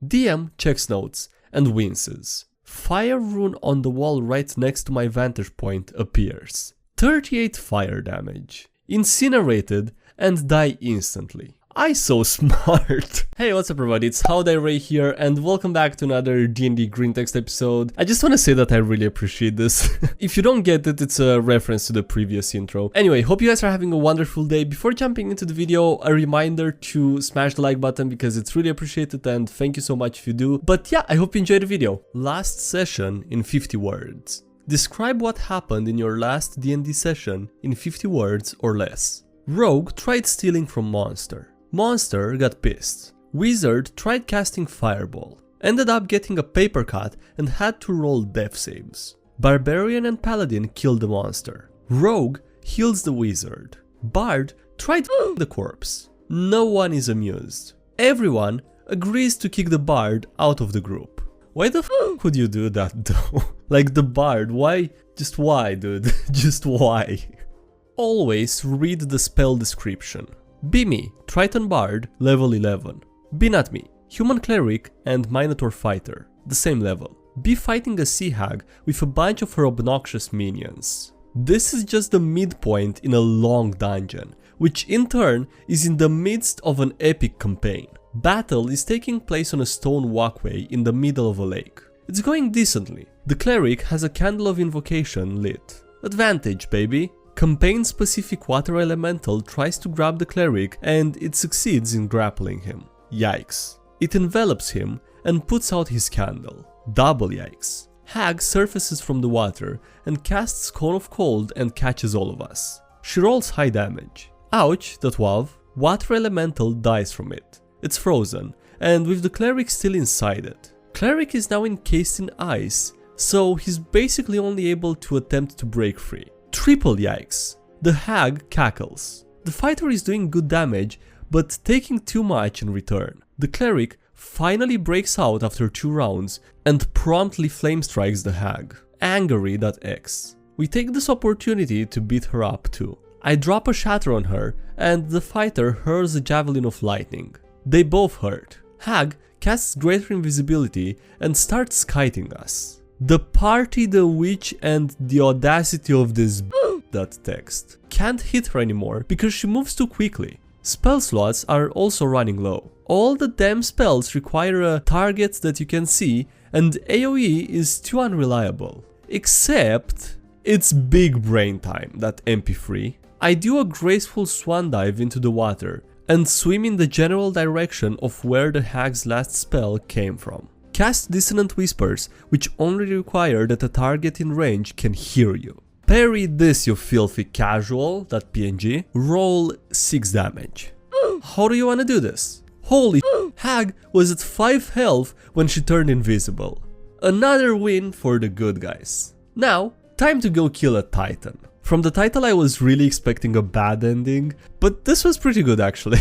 DM checks notes and winces. Fire rune on the wall right next to my vantage point appears. 38 fire damage. Incinerated and die instantly. I so smart. Hey, what's up everybody, it's SkyDieRay here and welcome back to another DnDGreentext episode. I just want to say that I really appreciate this. If you don't get it, it's a reference to the previous intro. Anyway, hope you guys are having a wonderful day. Before jumping into the video, a reminder to smash the like button because it's really appreciated and thank you so much if you do. But yeah, I hope you enjoyed the video. Last session in 50 words. Describe what happened in your last D&D session in 50 words or less. Rogue tried stealing from Monster. Monster got pissed. Wizard tried casting Fireball. Ended up getting a paper cut and had to roll death saves. Barbarian and Paladin killed the monster. Rogue heals the wizard. Bard tried the corpse. No one is amused. Everyone agrees to kick the Bard out of the group. Why the f would you do that though? Like the Bard, why? Just why, dude? Just why? Always read the spell description. Be me, Triton Bard, level 11. Be not me, Human Cleric and Minotaur Fighter, the same level. Be fighting a sea hag with a bunch of her obnoxious minions. This is just the midpoint in a long dungeon, which in turn is in the midst of an epic campaign. Battle is taking place on a stone walkway in the middle of a lake. It's going decently. The cleric has a candle of invocation lit. Advantage, baby. Campaign-specific water elemental tries to grab the cleric and it succeeds in grappling him. Yikes. It envelops him and puts out his candle. Double yikes. Hag surfaces from the water and casts Cone of Cold and catches all of us. She rolls high damage. Ouch, that wav. Water elemental dies from it. It's frozen, and with the cleric still inside it. Cleric is now encased in ice, so he's basically only able to attempt to break free. Triple yikes. The hag cackles. The fighter is doing good damage, but taking too much in return. The cleric finally breaks out after 2 rounds and promptly flame strikes the hag. Angry.x. We take this opportunity to beat her up too. I drop a shatter on her and the fighter hurls a javelin of lightning. They both hurt. Hag casts greater invisibility and starts kiting us. The party, the witch, and the audacity of this that text. Can't hit her anymore because she moves too quickly. Spell slots are also running low. All the damn spells require a target that you can see and AoE is too unreliable. Except it's big brain time, that MP3. I do a graceful swan dive into the water and swim in the general direction of where the hag's last spell came from. Cast Dissonant Whispers, which only require that a target in range can hear you. Parry this, you filthy casual.png. Roll 6 damage. How do you wanna do this? Holy hag was at 5 health when she turned invisible. Another win for the good guys. Now, time to go kill a titan. From the title I was really expecting a bad ending, but this was pretty good actually.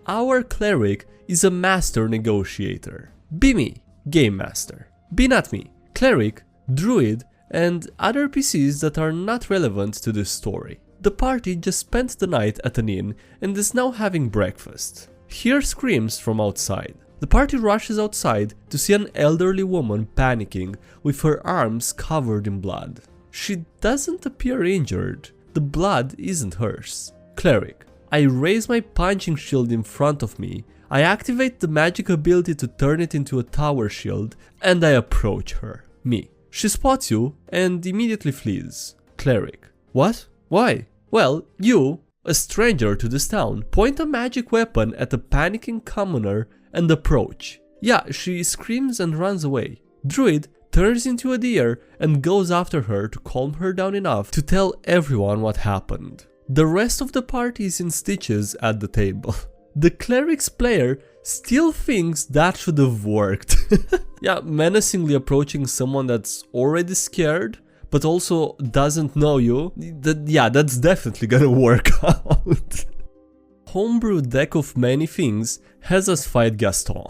Our cleric is a master negotiator. Be me, Game Master. Be not me, Cleric, Druid, and other PCs that are not relevant to this story. The party just spent the night at an inn and is now having breakfast. Hear screams from outside. The party rushes outside to see an elderly woman panicking with her arms covered in blood. She doesn't appear injured. The blood isn't hers. Cleric. I raise my punching shield in front of me. I activate the magic ability to turn it into a tower shield and I approach her. Me. She spots you and immediately flees. Cleric. What? Why? Well, you, a stranger to this town, point a magic weapon at a panicking commoner and approach. Yeah, she screams and runs away. Druid turns into a deer and goes after her to calm her down enough to tell everyone what happened. The rest of the party is in stitches at the table. The cleric's player still thinks that should have worked. Yeah, menacingly approaching someone that's already scared, but also doesn't know you. That's definitely gonna work out. Homebrew deck of many things has us fight Gaston.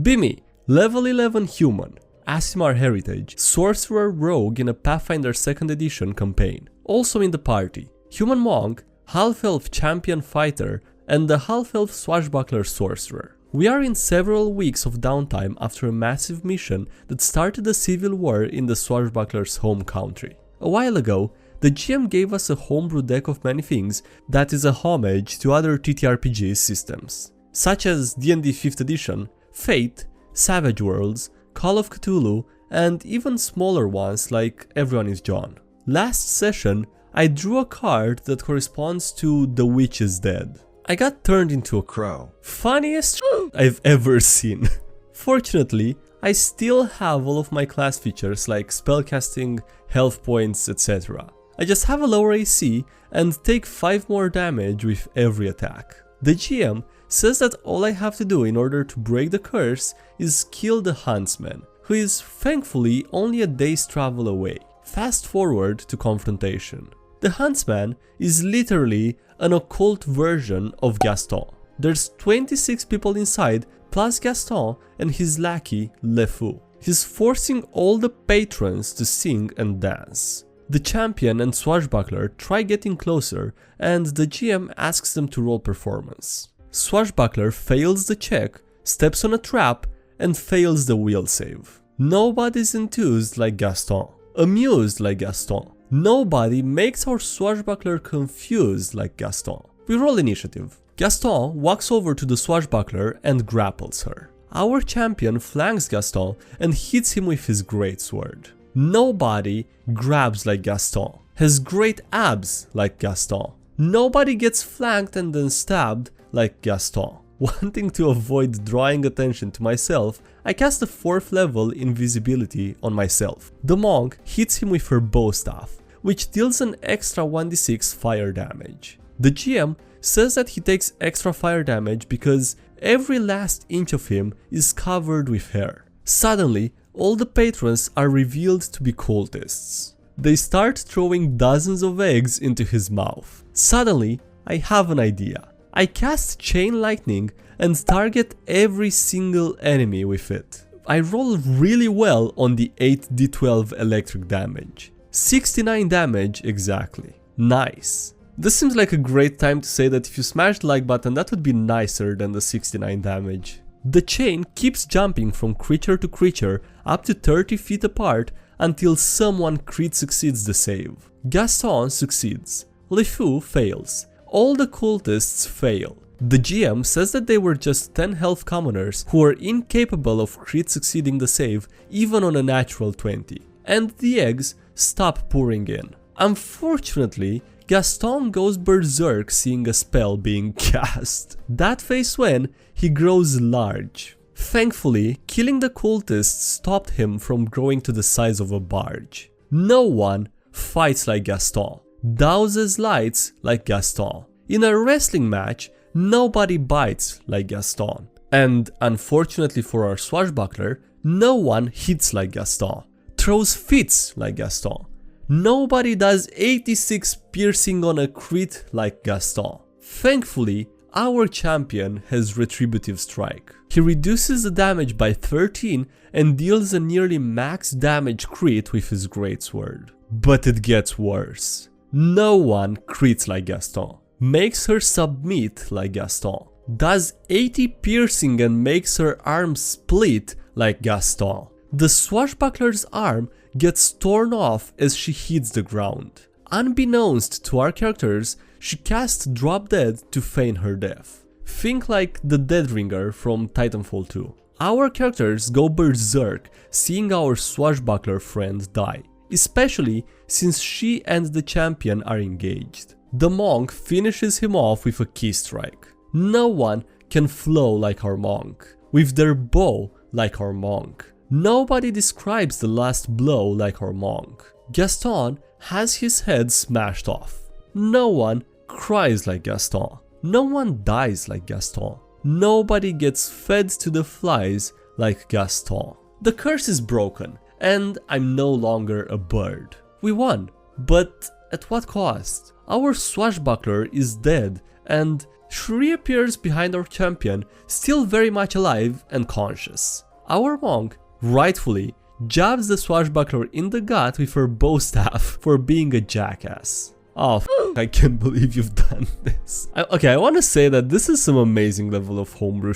Be me, level 11 human, Aasimar heritage, sorcerer rogue in a Pathfinder 2nd edition campaign. Also in the party, human monk, half-elf champion fighter, and the half-elf swashbuckler sorcerer. We are in several weeks of downtime after a massive mission that started a civil war in the swashbuckler's home country. A while ago, the GM gave us a homebrew deck of many things that is a homage to other TTRPG systems, such as D&D 5th edition, Fate, Savage Worlds, Call of Cthulhu, and even smaller ones like Everyone is John. Last session, I drew a card that corresponds to The Witch is Dead. I got turned into a crow. Funniest I've ever seen. Fortunately, I still have all of my class features like spellcasting, health points, etc. I just have a lower AC and take 5 more damage with every attack. The GM says that all I have to do in order to break the curse is kill the huntsman, who is thankfully only a day's travel away. Fast forward to confrontation. The huntsman is literally an occult version of Gaston. There's 26 people inside plus Gaston and his lackey Le Fou. He's forcing all the patrons to sing and dance. The champion and swashbuckler try getting closer and the GM asks them to roll performance. Swashbuckler fails the check, steps on a trap and fails the will save. Nobody's enthused like Gaston, amused like Gaston. Nobody makes our swashbuckler confused like Gaston. We roll initiative. Gaston walks over to the swashbuckler and grapples her. Our champion flanks Gaston and hits him with his greatsword. Nobody grabs like Gaston, has great abs like Gaston. Nobody gets flanked and then stabbed like Gaston. Wanting to avoid drawing attention to myself, I cast a 4th level invisibility on myself. The monk hits him with her bow staff, which deals an extra 1d6 fire damage. The GM says that he takes extra fire damage because every last inch of him is covered with hair. Suddenly, all the patrons are revealed to be cultists. They start throwing dozens of eggs into his mouth. Suddenly, I have an idea. I cast Chain Lightning and target every single enemy with it. I roll really well on the 8d12 electric damage. 69 damage exactly. Nice. This seems like a great time to say that if you smash the like button, that would be nicer than the 69 damage. The chain keeps jumping from creature to creature up to 30 feet apart until someone crit succeeds the save. Gaston succeeds. Le Fou fails. All the cultists fail. The GM says that they were just 10 health commoners who are incapable of crit succeeding the save even on a natural 20. And the eggs stop pouring in. Unfortunately, Gaston goes berserk seeing a spell being cast. That phase when he grows large. Thankfully, killing the cultists stopped him from growing to the size of a barge. No one fights like Gaston, douses lights like Gaston. In a wrestling match, nobody bites like Gaston. And unfortunately for our swashbuckler, no one hits like Gaston, throws fits like Gaston. Nobody does 86 piercing on a crit like Gaston. Thankfully, our champion has Retributive Strike. He reduces the damage by 13 and deals a nearly max damage crit with his greatsword. But it gets worse. No one crits like Gaston, makes her submit like Gaston, does 80 piercing and makes her arm split like Gaston. The swashbuckler's arm gets torn off as she hits the ground. Unbeknownst to our characters, she casts Drop Dead to feign her death. Think like the Deadringer from Titanfall 2. Our characters go berserk seeing our swashbuckler friend die, especially since she and the champion are engaged. The monk finishes him off with a key strike. No one can flow like our monk, with their bow like our monk. Nobody describes the last blow like our monk. Gaston has his head smashed off. No one cries like Gaston. No one dies like Gaston. Nobody gets fed to the flies like Gaston. The curse is broken, and I'm no longer a bird. We won, but at what cost? Our swashbuckler is dead, and she reappears behind our champion, still very much alive and conscious. Our monk, rightfully, jabs the swashbuckler in the gut with her bow staff for being a jackass. Oh, I can't believe you've done this. Okay, I want to say that this is some amazing level of homebrew.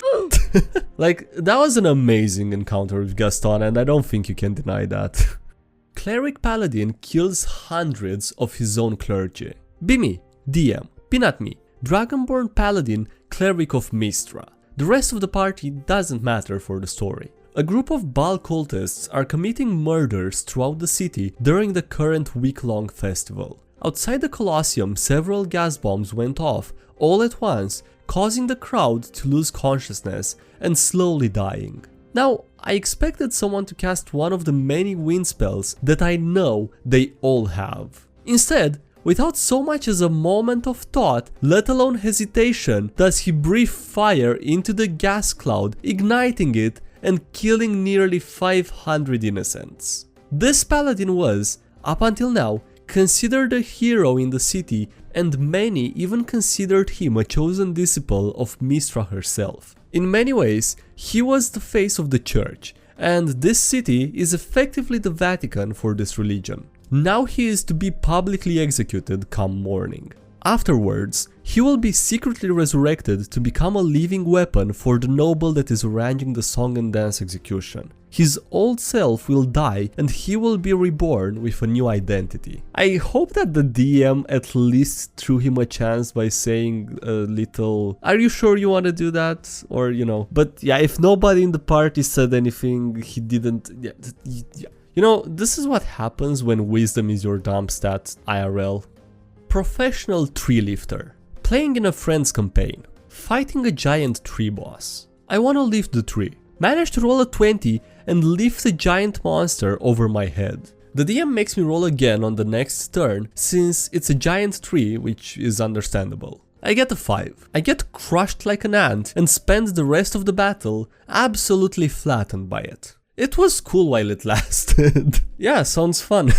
Like, that was an amazing encounter with Gaston, and I don't think you can deny that. Cleric Paladin kills hundreds of his own clergy. Be me, DM. Be not me. Dragonborn Paladin, Cleric of Mistra. The rest of the party doesn't matter for the story. A group of Baal cultists are committing murders throughout the city during the current week-long festival. Outside the Colosseum, several gas bombs went off all at once, causing the crowd to lose consciousness and slowly dying. Now, I expected someone to cast one of the many wind spells that I know they all have. Instead, without so much as a moment of thought, let alone hesitation, does he breathe fire into the gas cloud, igniting it and killing nearly 500 innocents. This paladin was, up until now, considered a hero in the city, and many even considered him a chosen disciple of Mistra herself. In many ways, he was the face of the church, and this city is effectively the Vatican for this religion. Now he is to be publicly executed come morning. Afterwards, he will be secretly resurrected to become a living weapon for the noble that is arranging the song and dance execution. His old self will die and he will be reborn with a new identity. I hope that the DM at least threw him a chance by saying a little, "Are you sure you want to do that?" Or, you know, but yeah, if nobody in the party said anything, he didn't. Yeah. You know, this is what happens when wisdom is your dump stat, IRL. Professional tree lifter. Playing in a friend's campaign. Fighting a giant tree boss. I want to lift the tree. Managed to roll a 20 and lift a giant monster over my head. The DM makes me roll again on the next turn since it's a giant tree, which is understandable. I get a 5. I get crushed like an ant and spend the rest of the battle absolutely flattened by it. It was cool while it lasted. Yeah, sounds fun.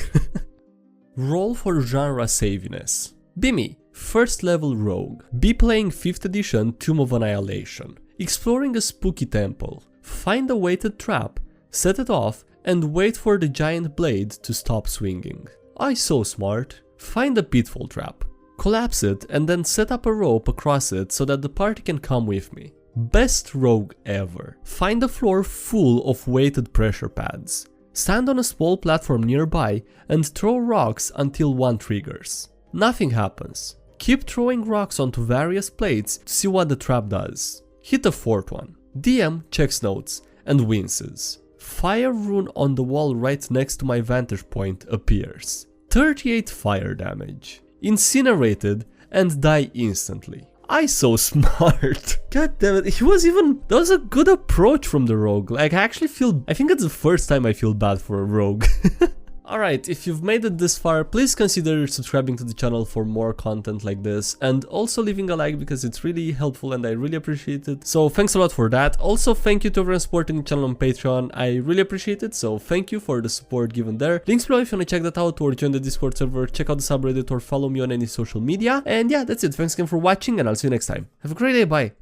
Roll for genre saviness. Be me, first level rogue. Be playing 5th edition Tomb of Annihilation. Exploring a spooky temple. Find a weighted trap, set it off, and wait for the giant blade to stop swinging. I so smart. Find a pitfall trap. Collapse it and then set up a rope across it so that the party can come with me. Best rogue ever. Find a floor full of weighted pressure pads. Stand on a small platform nearby and throw rocks until one triggers. Nothing happens. Keep throwing rocks onto various plates to see what the trap does. Hit a 4th one. DM checks notes and winces. Fire rune on the wall right next to my vantage point appears. 38 fire damage. Incinerated and die instantly. I so smart. God damn it, that was a good approach from the rogue. Like, I think it's the first time I feel bad for a rogue. Alright, if you've made it this far, please consider subscribing to the channel for more content like this, and also leaving a like because it's really helpful and I really appreciate it. So thanks a lot for that. Also, thank you to everyone supporting the channel on Patreon. I really appreciate it, so thank you for the support given there. Links below if you want to check that out, or join the Discord server, check out the subreddit, or follow me on any social media. And yeah, that's it. Thanks again for watching, and I'll see you next time. Have a great day, bye!